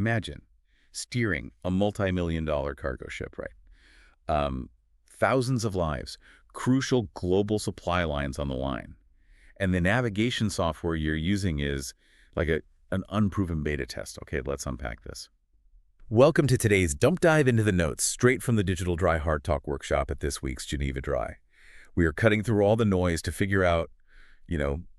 Imagine steering a multi-million-dollar cargo ship, right? Thousands of lives, crucial global supply lines on the line. And the navigation software you're using is like an unproven beta test. Okay, let's unpack this. Welcome to today's Dump Dive into the Notes, straight from the Digital Dry Hard Talk workshop at this week's Geneva Dry. We are cutting through all the noise to figure out,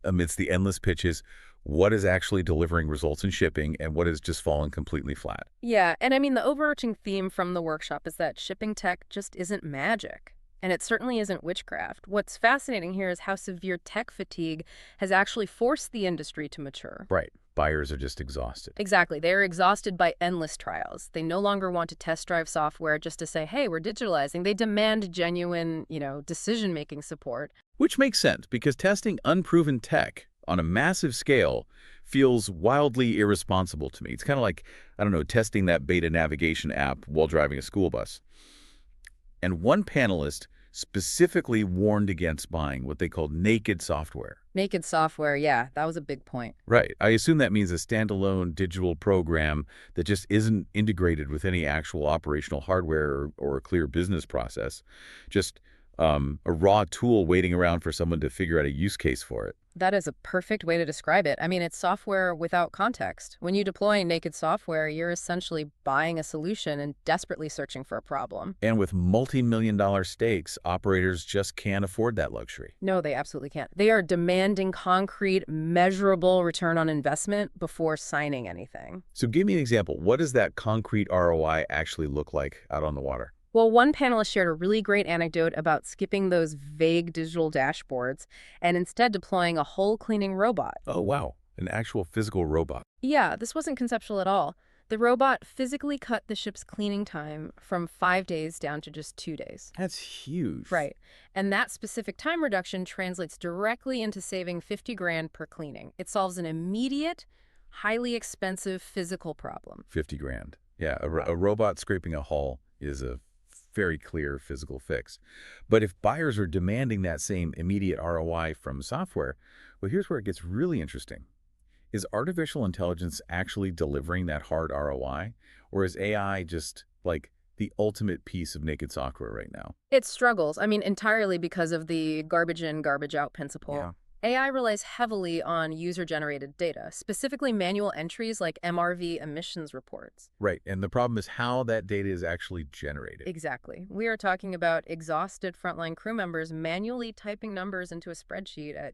amidst the endless pitches, what is actually delivering results in shipping and what is just falling completely flat. Yeah, and I mean, the overarching theme from the workshop is that shipping tech just isn't magic. And it certainly isn't witchcraft. What's fascinating here is how severe tech fatigue has actually forced the industry to mature. Right. Buyers are just exhausted. Exactly. They're exhausted by endless trials. They no longer want to test drive software just to say, hey, we're digitalizing. They demand genuine, decision-making support. Which makes sense, because testing unproven tech on a massive scale feels wildly irresponsible to me. It's kind of like, testing that beta navigation app while driving a school bus. And one panelist specifically warned against buying what they called naked software. Naked software, yeah, that was a big point. Right. I assume that means a standalone digital program that just isn't integrated with any actual operational hardware or a clear business process. Just a raw tool waiting around for someone to figure out a use case for it. That is a perfect way to describe it. I mean, it's software without context. When you deploy naked software, you're essentially buying a solution and desperately searching for a problem. And with multi-million-dollar stakes, operators just can't afford that luxury. No, they absolutely can't. They are demanding concrete, measurable return on investment before signing anything. So give me an example. What does that concrete ROI actually look like out on the water? Well, one panelist shared a really great anecdote about skipping those vague digital dashboards and instead deploying a hull cleaning robot. Oh, wow. An actual physical robot. Yeah, this wasn't conceptual at all. The robot physically cut the ship's cleaning time from 5 days down to just 2 days. That's huge. Right. And that specific time reduction translates directly into saving 50 grand per cleaning. It solves an immediate, highly expensive physical problem. 50 grand. Yeah, a robot scraping a hull is a very clear physical fix. But if buyers are demanding that same immediate ROI from software, well, here's where it gets really interesting. Is artificial intelligence actually delivering that hard ROI? Or is AI just like the ultimate piece of naked software right now? It struggles, entirely because of the garbage in, garbage out principle. Yeah. AI relies heavily on user-generated data, specifically manual entries like MRV emissions reports. Right, and the problem is how that data is actually generated. Exactly. We are talking about exhausted frontline crew members manually typing numbers into a spreadsheet at,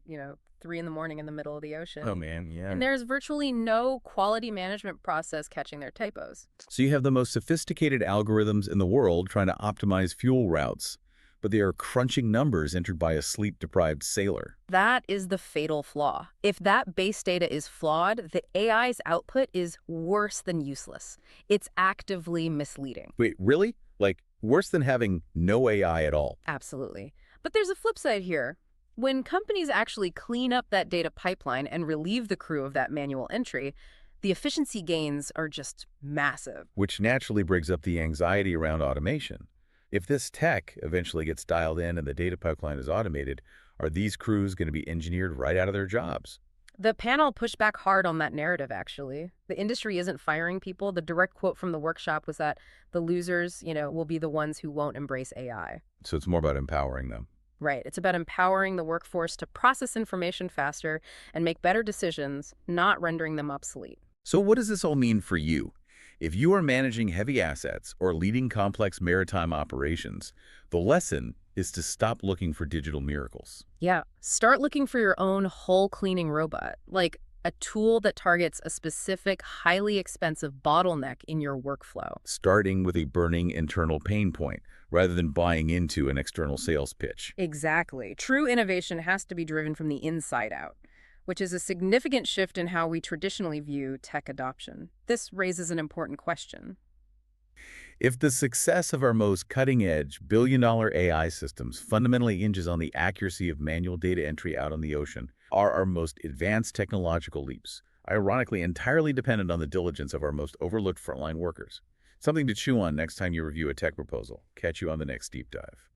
3 in the morning in the middle of the ocean. Oh, man, yeah. And there's virtually no quality management process catching their typos. So you have the most sophisticated algorithms in the world trying to optimize fuel routes, but they are crunching numbers entered by a sleep-deprived sailor. That is the fatal flaw. If that base data is flawed, the AI's output is worse than useless. It's actively misleading. Wait, really? Like, worse than having no AI at all? Absolutely. But there's a flip side here. When companies actually clean up that data pipeline and relieve the crew of that manual entry, the efficiency gains are just massive. Which naturally brings up the anxiety around automation. If this tech eventually gets dialed in and the data pipeline is automated, are these crews going to be engineered right out of their jobs? The panel pushed back hard on that narrative, actually. The industry isn't firing people. The direct quote from the workshop was that the losers, will be the ones who won't embrace AI. So it's more about empowering them. Right. It's about empowering the workforce to process information faster and make better decisions, not rendering them obsolete. So what does this all mean for you? If you are managing heavy assets or leading complex maritime operations, the lesson is to stop looking for digital miracles. Yeah. Start looking for your own hull cleaning robot, like a tool that targets a specific, highly expensive bottleneck in your workflow. Starting with a burning internal pain point, rather than buying into an external sales pitch. Exactly. True innovation has to be driven from the inside out, which is a significant shift in how we traditionally view tech adoption. This raises an important question. If the success of our most cutting-edge, billion-dollar AI systems fundamentally hinges on the accuracy of manual data entry out on the ocean, are our most advanced technological leaps, ironically entirely dependent on the diligence of our most overlooked frontline workers. Something to chew on next time you review a tech proposal. Catch you on the next deep dive.